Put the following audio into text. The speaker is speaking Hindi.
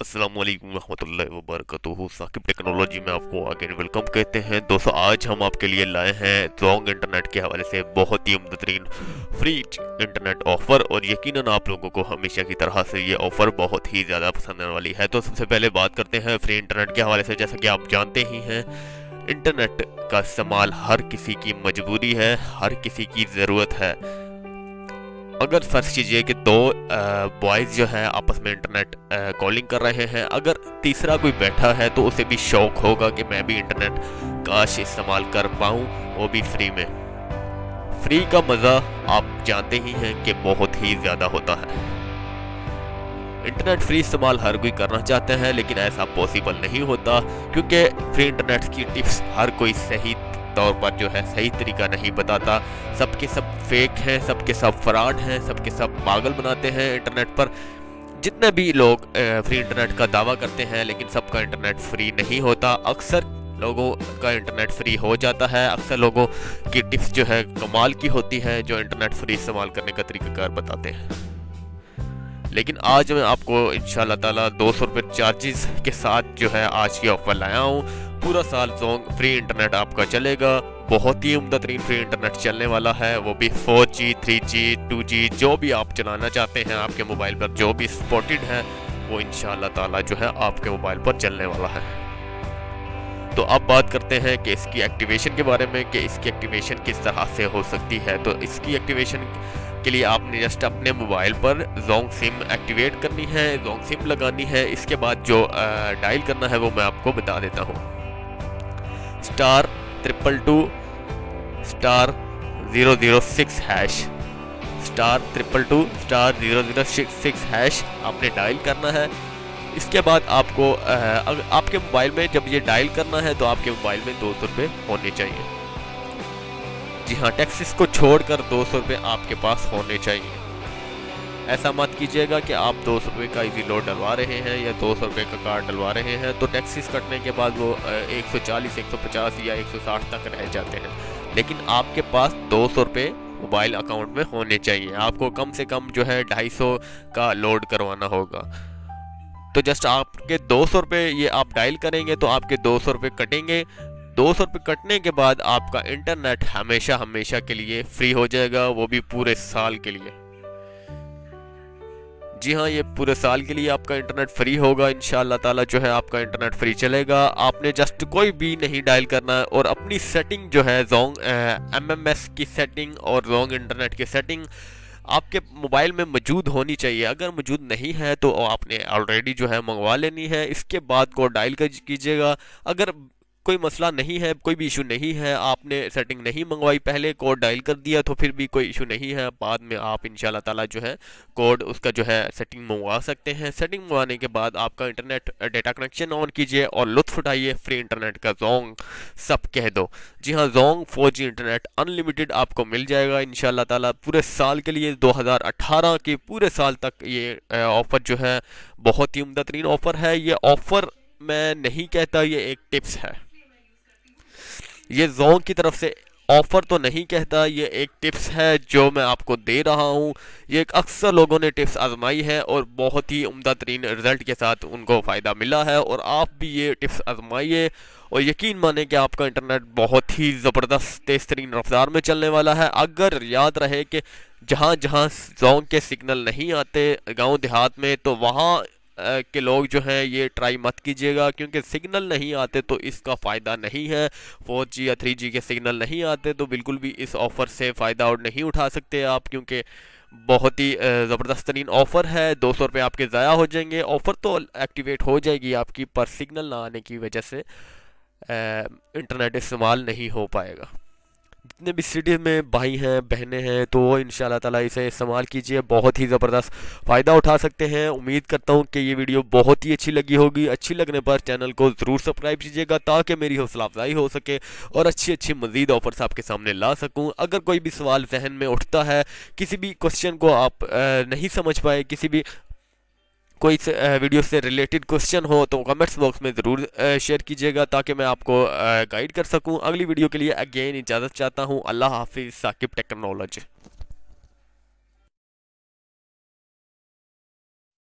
अस्सलाम वालेकुम रहमतुल्लाहि व बरकातुहू। साकिब टेक्नोलॉजी में आपको आगे वेलकम कहते हैं। दोस्तों, आज हम आपके लिए लाए हैं जोंग इंटरनेट के हवाले से बहुत ही उम्दतरीन फ्री इंटरनेट ऑफर, और यकीनन आप लोगों को हमेशा की तरह से ये ऑफर बहुत ही ज़्यादा पसंद आने वाली है। तो सबसे पहले बात करते हैं फ्री इंटरनेट के हवाले से। जैसा कि आप जानते ही हैं, इंटरनेट का इस्तेमाल हर किसी की मजबूरी है, हर किसी की ज़रूरत है। अगर फर्ज कीजिए कि दो बॉयज़ जो है आपस में इंटरनेट कॉलिंग कर रहे हैं, अगर तीसरा कोई बैठा है तो उसे भी शौक होगा कि मैं भी इंटरनेट काश इस्तेमाल कर पाऊँ, वो भी फ्री में। फ्री का मज़ा आप जानते ही हैं कि बहुत ही ज़्यादा होता है। इंटरनेट फ्री इस्तेमाल हर कोई करना चाहते हैं, लेकिन ऐसा पॉसिबल नहीं होता, क्योंकि फ्री इंटरनेट की टिप्स हर कोई सही तौर पर जो है सही तरीका नहीं बताता। सबके सब फेक हैं, सबके सब फ्रॉड हैं, सबके सब पागल बनाते हैं इंटरनेट पर। जितने भी लोग फ्री इंटरनेट का दावा करते हैं, लेकिन सबका इंटरनेट फ्री नहीं होता। अक्सर लोगों का इंटरनेट फ्री हो जाता है। अक्सर लोगों की टिप्स जो है कमाल की होती है, जो इंटरनेट फ्री इस्तेमाल करने का तरीकाकार बताते हैं। लेकिन आज मैं आपको इंशाल्लाह ताला 200 रुपये चार्जेस के साथ जो है आज की ऑफर लाया हूँ। पूरा साल जोंग फ्री इंटरनेट आपका चलेगा। बहुत ही उम्दा तरीन फ्री इंटरनेट चलने वाला है, वो भी 4G 3G 2G जो भी आप चलाना चाहते हैं आपके मोबाइल पर, जो भी सपोर्टेड है वो इंशाल्लाह ताला जो है आपके मोबाइल पर चलने वाला है। तो अब बात करते हैं कि इसकी एक्टिवेशन के बारे में, कि इसकी एक्टिवेशन किस तरह से हो सकती है। तो इसकी एक्टिवेशन के लिए आपने जस्ट अपने मोबाइल पर जोंग सिम एक्टिवेट करनी है, जोंग सिम लगानी है। इसके बाद जो डायल करना है वो मैं आपको बता देता हूँ। *222 *006 हैश, *222 *006 हैश आपने डायल करना है। इसके बाद आपको आपके मोबाइल में जब ये डायल करना है तो आपके मोबाइल में 200 रुपये होने चाहिए। जी हाँ, टैक्सेस को छोड़कर 200 रुपये आपके पास होने चाहिए। ऐसा मत कीजिएगा कि आप 200 रुपये का इजी लोड डलवा रहे हैं या 200 रुपये का कार्ड डलवा रहे हैं तो टैक्सेस कटने के बाद वो 140 150 या 160 तक रह जाते हैं। लेकिन आपके पास 200 रुपये मोबाइल अकाउंट में होने चाहिए। आपको कम से कम जो है 250 का लोड करवाना होगा। तो जस्ट आपके 200 रुपये ये आप डायल करेंगे तो आपके 200 रुपये कटेंगे। 200 रुपये कटने के बाद आपका इंटरनेट हमेशा हमेशा के लिए फ्री हो जाएगा, वो भी पूरे साल के लिए। जी हाँ, ये पूरे साल के लिए आपका इंटरनेट फ्री होगा। इंशाल्लाह ताला जो है आपका इंटरनेट फ्री चलेगा। आपने जस्ट कोई भी नहीं डायल करना है, और अपनी सेटिंग जो है जोंग MMS की सेटिंग और जोंग इंटरनेट की सेटिंग आपके मोबाइल में मौजूद होनी चाहिए। अगर मौजूद नहीं है तो आपने ऑलरेडी जो है मंगवा लेनी है। इसके बाद को डायल कीजिएगा। अगर कोई मसला नहीं है, कोई भी इशू नहीं है, आपने सेटिंग नहीं मंगवाई, पहले कोड डायल कर दिया तो फिर भी कोई इशू नहीं है, बाद में आप इंशाल्लाह ताला जो है कोड उसका जो है सेटिंग मंगवा सकते हैं। सेटिंग मंगवाने के बाद आपका इंटरनेट डेटा कनेक्शन ऑन कीजिए और लुत्फ उठाइए फ्री इंटरनेट का। जोंग सब कह दो। जी हाँ, जोंग 4G इंटरनेट अनलिमिटेड आपको मिल जाएगा इंशाल्लाह ताला पूरे साल के लिए। 2018 के पूरे साल तक ये ऑफ़र जो है बहुत ही उम्दा तरीन ऑफ़र है। ये ऑफ़र मैं नहीं कहता, ये एक टिप्स है। ये जोंग की तरफ से ऑफर तो नहीं कहता, ये एक टिप्स है जो मैं आपको दे रहा हूँ। ये एक अक्सर लोगों ने टिप्स आजमाई है और बहुत ही उम्दा तरीन रिजल्ट के साथ उनको फ़ायदा मिला है, और आप भी ये टिप्स आजमाइए और यकीन माने कि आपका इंटरनेट बहुत ही ज़बरदस्त तेज़ तरीन रफ्तार में चलने वाला है। अगर याद रहे कि जहाँ जहाँ जोंग के सिग्नल नहीं आते गाँव देहात में, तो वहाँ के लोग जो हैं ये ट्राई मत कीजिएगा, क्योंकि सिग्नल नहीं आते तो इसका फ़ायदा नहीं है। 4G या 3G के सिग्नल नहीं आते तो बिल्कुल भी इस ऑफ़र से फ़ायदा और नहीं उठा सकते आप, क्योंकि बहुत ही ज़बरदस्त तरीन ऑफ़र है। 200 रुपये आपके ज़ाया हो जाएंगे। ऑफ़र तो एक्टिवेट हो जाएगी आपकी, पर सिग्नल ना आने की वजह से इंटरनेट इस्तेमाल नहीं हो पाएगा। जितने भी सिटी में भाई हैं बहनें हैं तो वो इंशाल्लाह ताला इसे इस्तेमाल कीजिए, बहुत ही ज़बरदस्त फ़ायदा उठा सकते हैं। उम्मीद करता हूँ कि ये वीडियो बहुत ही अच्छी लगी होगी। अच्छी लगने पर चैनल को ज़रूर सब्सक्राइब कीजिएगा ताकि मेरी हौसला अफजाई हो सके और अच्छी अच्छी मज़ीद ऑफ़र्स आपके सामने ला सकूँ। अगर कोई भी सवाल जहन में उठता है, किसी भी क्वेश्चन को आप नहीं समझ पाए, किसी भी कोई वीडियो से रिलेटेड क्वेश्चन हो तो कमेंट्स बॉक्स में ज़रूर शेयर कीजिएगा ताकि मैं आपको गाइड कर सकूं। अगली वीडियो के लिए अगेन इजाज़त चाहता हूं। अल्लाह हाफिज़। साकिब टेक्नोलॉजी।